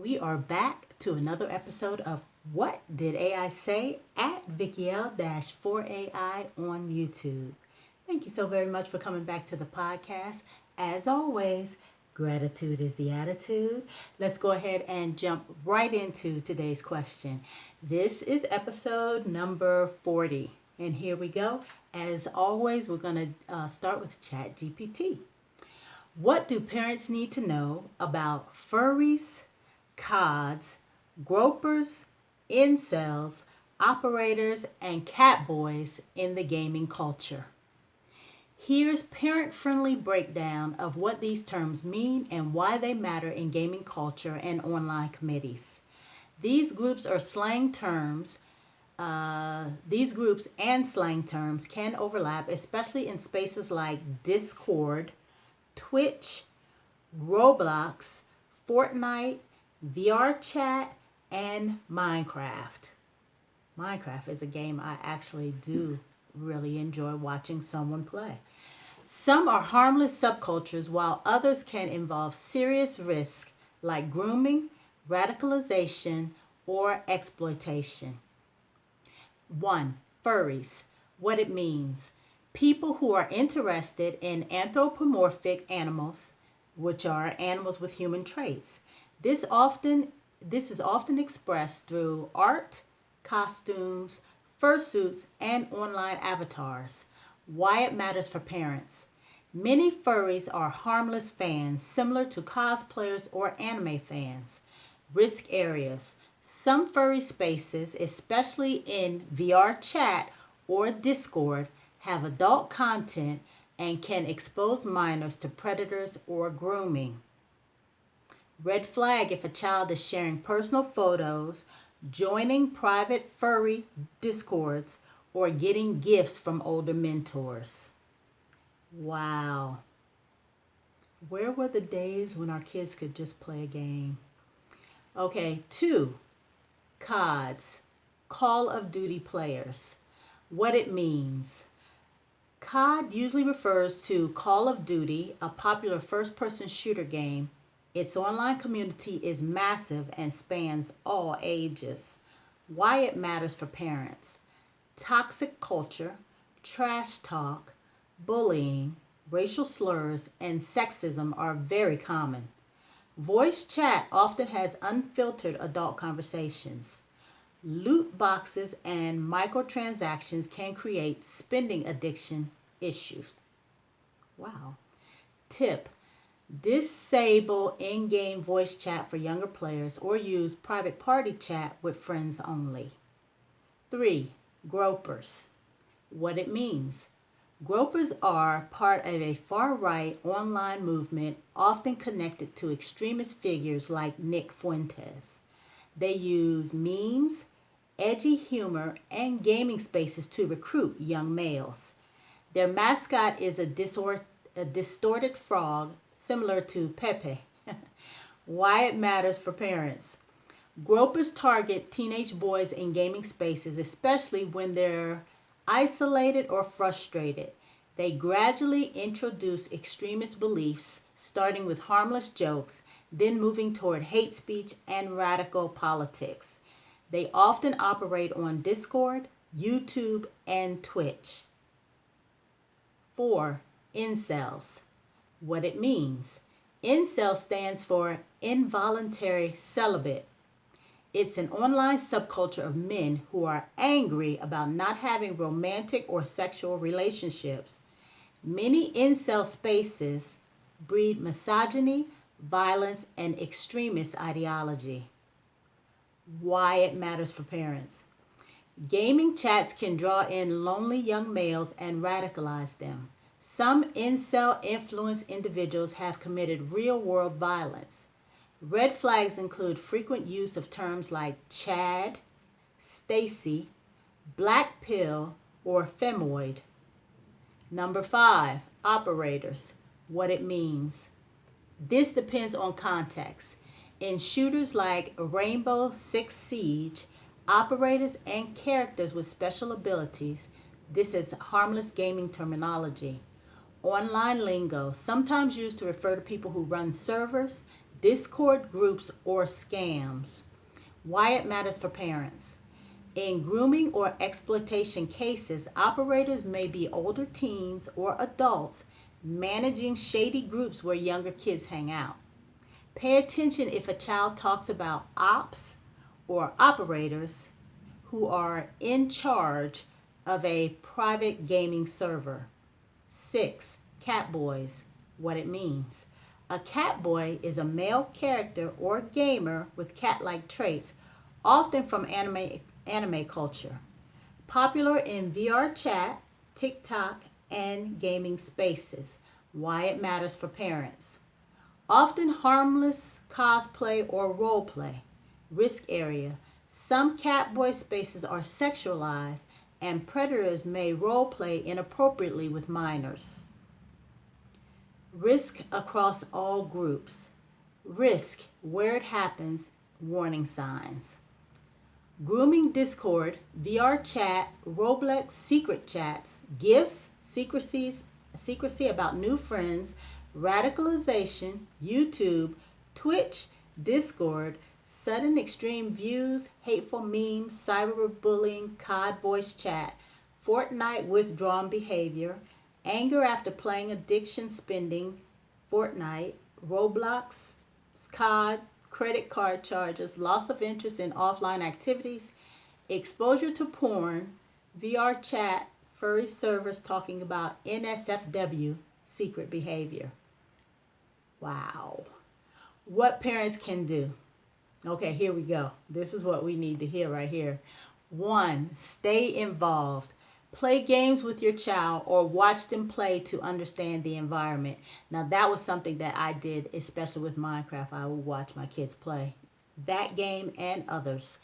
We are back to another episode of What Did AI Say at VickyL-4AI on YouTube. Thank you so very much for coming back to the podcast. As always, gratitude is the attitude. Let's go ahead and jump right into today's question. This is episode number 40. And here we go. As always, we're going to start with Chatgpt. What do parents need to know about furries, CODs, gropers, incels, operators, and catboys in the gaming culture? Here's parent-friendly breakdown of what these terms mean and why they matter in gaming culture and online committees. These groups are slang terms. These groups and slang terms can overlap, especially in spaces like Discord, Twitch, Roblox, Fortnite, VR chat, and Minecraft. Minecraft is a game I actually do really enjoy watching someone play. Some are harmless subcultures, while others can involve serious risk like grooming, radicalization, or exploitation. 1. Furries. What it means. People who are interested in anthropomorphic animals, which are animals with human traits. This is often expressed through art, costumes, fursuits, and online avatars. Why it matters for parents. Many furries are harmless fans, similar to cosplayers or anime fans. Risk areas. Some furry spaces, especially in VR chat or Discord, have adult content and can expose minors to predators or grooming. Red flag if a child is sharing personal photos, joining private furry discords, or getting gifts from older mentors. Wow. Where were the days when our kids could just play a game? Okay, 2. CODs, Call of Duty players. What it means. COD usually refers to Call of Duty, a popular first-person shooter game. Its online community is massive and spans all ages. Why it matters for parents. Toxic culture, trash talk, bullying, racial slurs, and sexism are very common. Voice chat often has unfiltered adult conversations. Loot boxes and microtransactions can create spending addiction issues. Wow. Tip. Disable in-game voice chat for younger players or use private party chat with friends only. 3. Gropers. What it means. Gropers are part of a far-right online movement often connected to extremist figures like Nick Fuentes. They use memes, edgy humor, and gaming spaces to recruit young males. Their mascot is a distorted frog similar to Pepe. Why it matters for parents. Gropers target teenage boys in gaming spaces, especially when they're isolated or frustrated. They gradually introduce extremist beliefs, starting with harmless jokes, then moving toward hate speech and radical politics. They often operate on Discord, YouTube, and Twitch. 4. Incels. What it means. Incel stands for involuntary celibate. It's an online subculture of men who are angry about not having romantic or sexual relationships. Many incel spaces breed misogyny, violence, and extremist ideology. Why it matters for parents. Gaming chats can draw in lonely young males and radicalize them. Some incel-influenced individuals have committed real-world violence. Red flags include frequent use of terms like Chad, Stacy, Black Pill, or Femoid. 5. Operators. What it means. This depends on context. In shooters like Rainbow Six Siege, operators and characters with special abilities, this is harmless gaming terminology. Online lingo, sometimes used to refer to people who run servers, Discord groups, or scams. Why it matters for parents. In grooming or exploitation cases, operators may be older teens or adults managing shady groups where younger kids hang out. Pay attention if a child talks about ops or operators who are in charge of a private gaming server. 6. Catboys. What it means. A catboy is a male character or gamer with cat-like traits, often from anime culture. Popular in VR chat, TikTok, and gaming spaces. Why it matters for parents. Often harmless cosplay or roleplay. Risk area. Some catboy spaces are sexualized, and predators may roleplay inappropriately with minors. Risk across all groups. Risk where it happens, warning signs. Grooming Discord, VR chat, Roblox secret chats, gifts, secrecy about new friends, radicalization, YouTube, Twitch, Discord, sudden extreme views, hateful memes, cyberbullying, COD voice chat, Fortnite withdrawn behavior, anger after playing addiction spending, Fortnite, Roblox, COD, credit card charges, loss of interest in offline activities, exposure to porn, VR chat, furry servers talking about NSFW, secret behavior. Wow. What parents can do. Okay, here we go. This is what we need to hear right here. 1. Stay involved. Play games with your child or watch them play to understand the environment. Now, that was something that I did, especially with Minecraft. I would watch my kids play that game and others.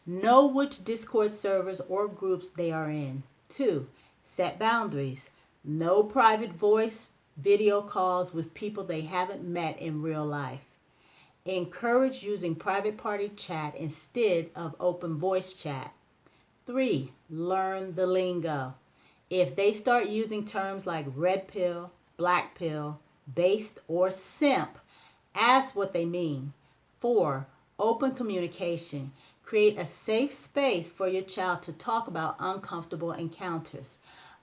Know which Discord servers or groups they are in. 2. Set boundaries. No private voice, video calls with people they haven't met in real life. Encourage using private party chat instead of open voice chat. 3. Learn the lingo. If they start using terms like red pill, black pill, based, or simp, ask what they mean. 4. Open communication. Create a safe space for your child to talk about uncomfortable encounters.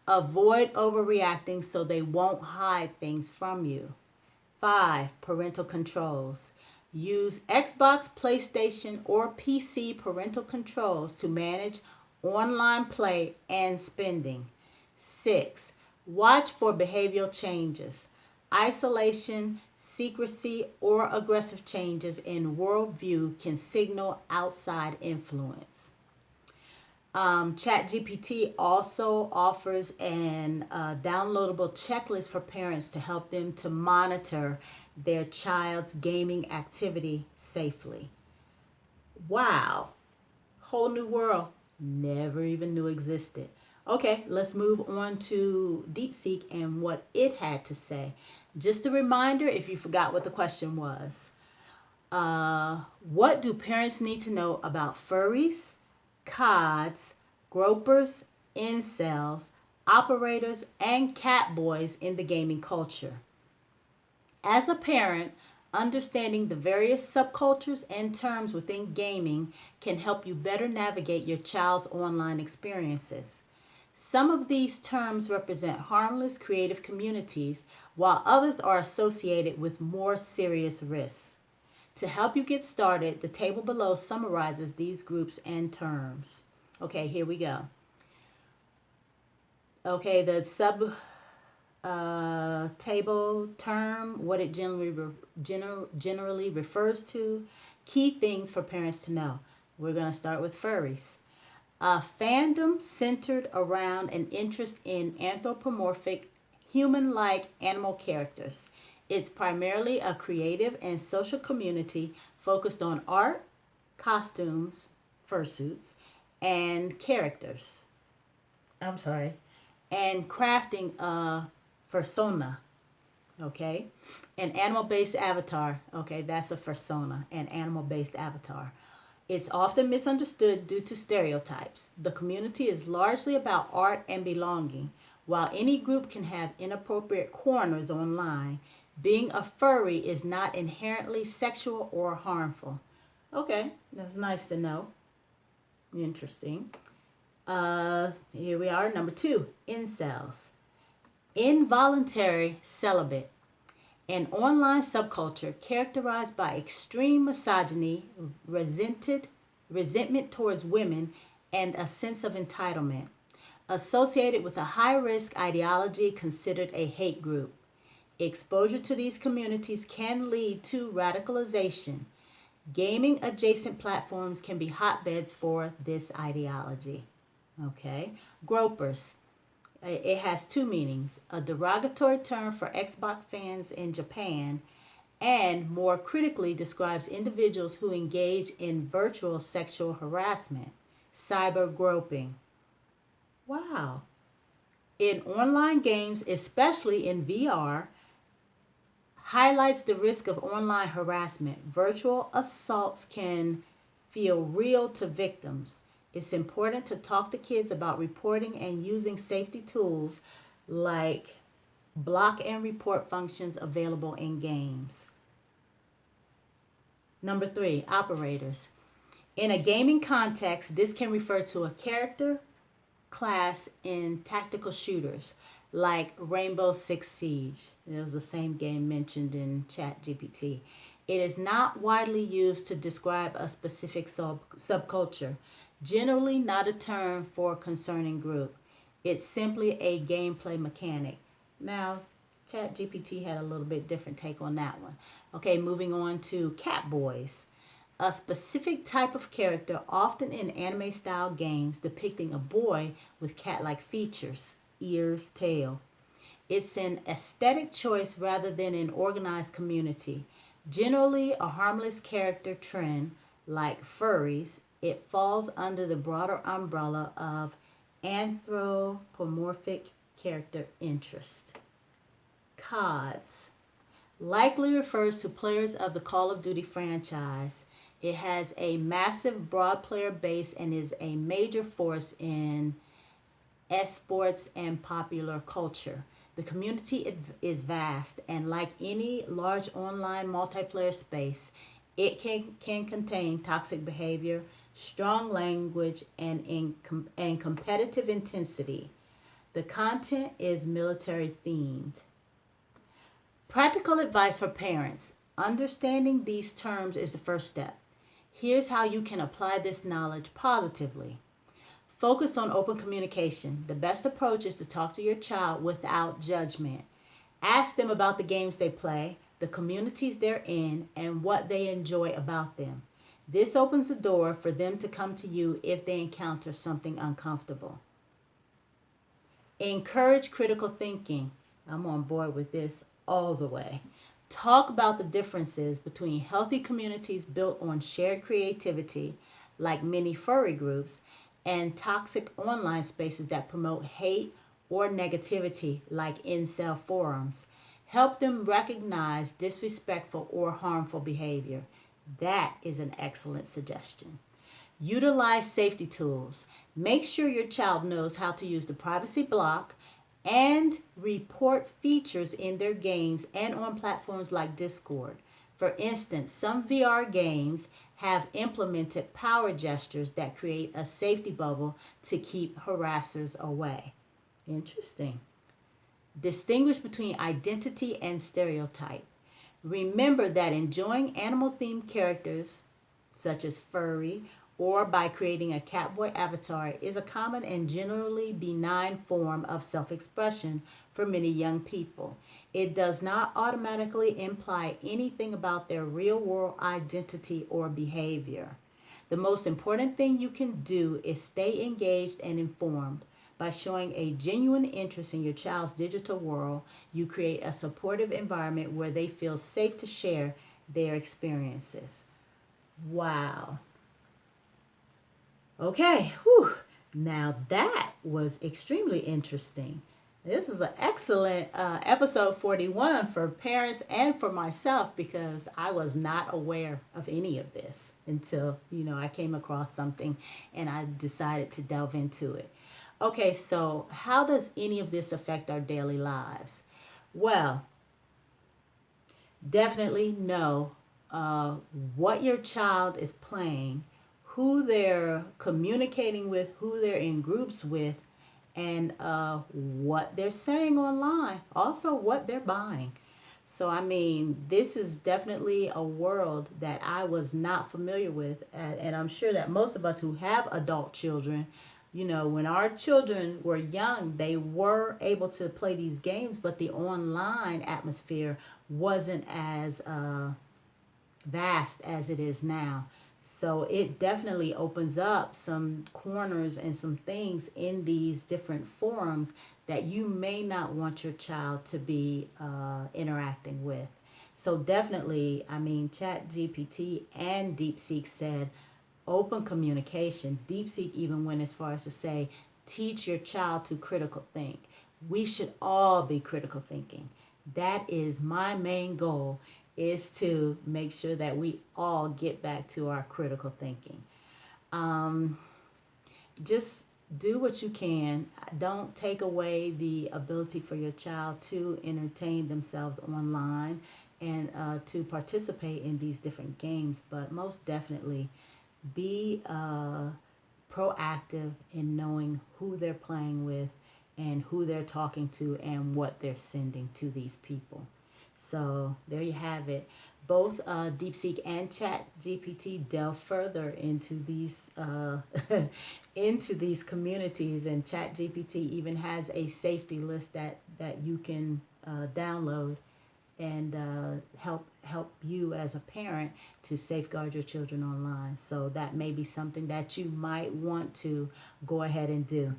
Avoid overreacting so they won't hide things from you. 5. Parental controls. Use Xbox, PlayStation, or PC parental controls to manage online play and spending. 6. Watch for behavioral changes. Isolation, secrecy, or aggressive changes in worldview can signal outside influence. Chatgpt also offers an downloadable checklist for parents to help them to monitor their child's gaming activity safely. Wow, whole new world. Never even knew existed. Okay, let's move on to Deepseek and what it had to say. Just a reminder, if you forgot what the question was. What do parents need to know about furries, CODs, gropers, incels, operators, and catboys in the gaming culture? As a parent, understanding the various subcultures and terms within gaming can help you better navigate your child's online experiences. Some of these terms represent harmless creative communities, while others are associated with more serious risks. To help you get started, the table below summarizes these groups and terms. Okay, here we go. Okay, the table term, what it generally refers to, key things for parents to know. We're going to start with furries. A fandom centered around an interest in anthropomorphic, human-like animal characters. It's primarily a creative and social community focused on art, costumes, fursuits, and characters. And crafting a persona. Okay, an animal-based avatar. Okay, that's a persona, an animal-based avatar. It's often misunderstood due to stereotypes. The community is largely about art and belonging. While any group can have inappropriate corners online, Being a furry is not inherently sexual or harmful. Okay, that's nice to know. Interesting. Here we are, number 2, incels. Involuntary celibate. An online subculture characterized by extreme misogyny, resentment towards women, and a sense of entitlement, associated with a high risk ideology considered a hate group. Exposure to these communities can lead to radicalization. Gaming adjacent platforms can be hotbeds for this ideology. Okay. Gropers. It has 2 meanings: a derogatory term for Xbox fans in Japan, and more critically describes individuals who engage in virtual sexual harassment, cyber groping. Wow. In online games, especially in VR, highlights the risk of online harassment. Virtual assaults can feel real to victims. It's important to talk to kids about reporting and using safety tools like block and report functions available in games. Number 3, operators. In a gaming context, this can refer to a character class in tactical shooters like Rainbow Six Siege. It was the same game mentioned in Chatgpt. It is not widely used to describe a specific subculture, generally not a term for a concerning group. It's simply a gameplay mechanic. Now, ChatGPT had a little bit different take on that one. Okay, moving on to catboys. A specific type of character, often in anime style games, depicting a boy with cat like features, ears, tail. It's an aesthetic choice rather than an organized community. Generally, a harmless character trend, like furries, it falls under the broader umbrella of anthropomorphic character interest. CODs likely refers to players of the Call of Duty franchise. It has a massive broad player base and is a major force in esports and popular culture. The community is vast, and like any large online multiplayer space, it can contain toxic behavior, strong language, and competitive intensity. The content is military themed. Practical advice for parents. Understanding these terms is the first step. Here's how you can apply this knowledge positively. Focus on open communication. The best approach is to talk to your child without judgment. Ask them about the games they play, the communities they're in, and what they enjoy about them. This opens the door for them to come to you if they encounter something uncomfortable. Encourage critical thinking. I'm on board with this all the way. Talk about the differences between healthy communities built on shared creativity, like many furry groups, and toxic online spaces that promote hate or negativity, like incel forums. Help them recognize disrespectful or harmful behavior. That is an excellent suggestion. Utilize safety tools. Make sure your child knows how to use the privacy block and report features in their games and on platforms like Discord. For instance, some VR games have implemented power gestures that create a safety bubble to keep harassers away. Interesting. Distinguish between identity and stereotype. Remember that enjoying animal-themed characters, such as furry, or by creating a catboy avatar is a common and generally benign form of self-expression for many young people. It does not automatically imply anything about their real-world identity or behavior. The most important thing you can do is stay engaged and informed. By showing a genuine interest in your child's digital world, you create a supportive environment where they feel safe to share their experiences. Wow. Okay, whew. Now that was extremely interesting. This is an excellent episode 41 for parents and for myself, because I was not aware of any of this until, I came across something and I decided to delve into it. Okay, so how does any of this affect our daily lives? Well, definitely know uh, what your child is playing, who they're communicating with, who they're in groups with, and what they're saying online. Also, what they're buying. So, I mean, this is definitely a world that I was not familiar with. And I'm sure that most of us who have adult children, you know, when our children were young, they were able to play these games, but the online atmosphere wasn't as vast as it is now. So it definitely opens up some corners and some things in these different forums that you may not want your child to be interacting with. So definitely, I mean, ChatGPT and Deepseek said open communication. Deepseek even went as far as to say teach your child to critical think. We should all be critical thinking. That is my main goal, is to make sure that we all get back to our critical thinking. Just do what you can. Don't take away the ability for your child to entertain themselves online and to participate in these different games, but most definitely be proactive in knowing who they're playing with and who they're talking to and what they're sending to these people. So there you have it. Both DeepSeek and ChatGPT delve further into these into these communities, and ChatGPT even has a safety list that you can download and help you as a parent to safeguard your children online. So that may be something that you might want to go ahead and do.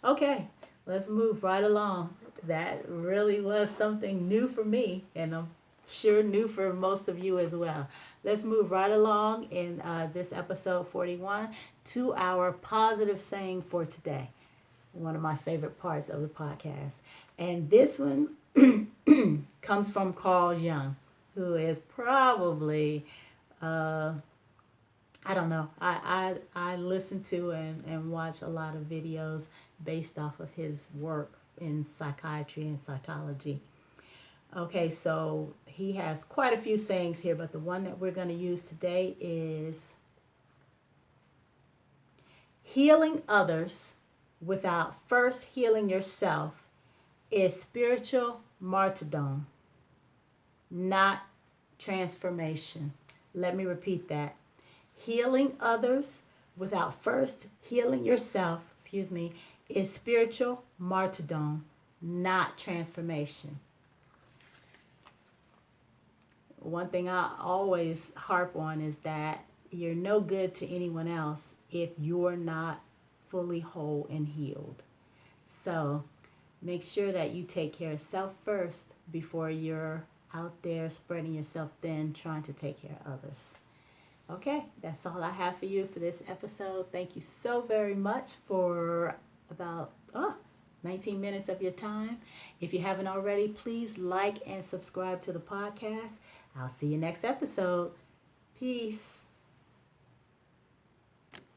Okay, let's move right along. That really was something new for me, and I'm sure new for most of you as well. Let's move right along in this episode 41 to our positive saying for today. One of my favorite parts of the podcast. And this one comes from Carl Jung, who is probably, I don't know, I listen to and watch a lot of videos based off of his work in psychiatry and psychology. Okay, so he has quite a few sayings here, but the one that we're going to use today is healing others without first healing yourself is spiritual martyrdom, not transformation. Let me repeat that. Healing others without first healing yourself, is spiritual martyrdom, not transformation. One thing I always harp on is that you're no good to anyone else if you're not fully whole and healed. So make sure that you take care of self first before you're out there spreading yourself thin trying to take care of others. Okay, that's all I have for you for this episode. Thank you so very much for about 19 minutes of your time. If you haven't already, please like and subscribe to the podcast. I'll see you next episode. Peace.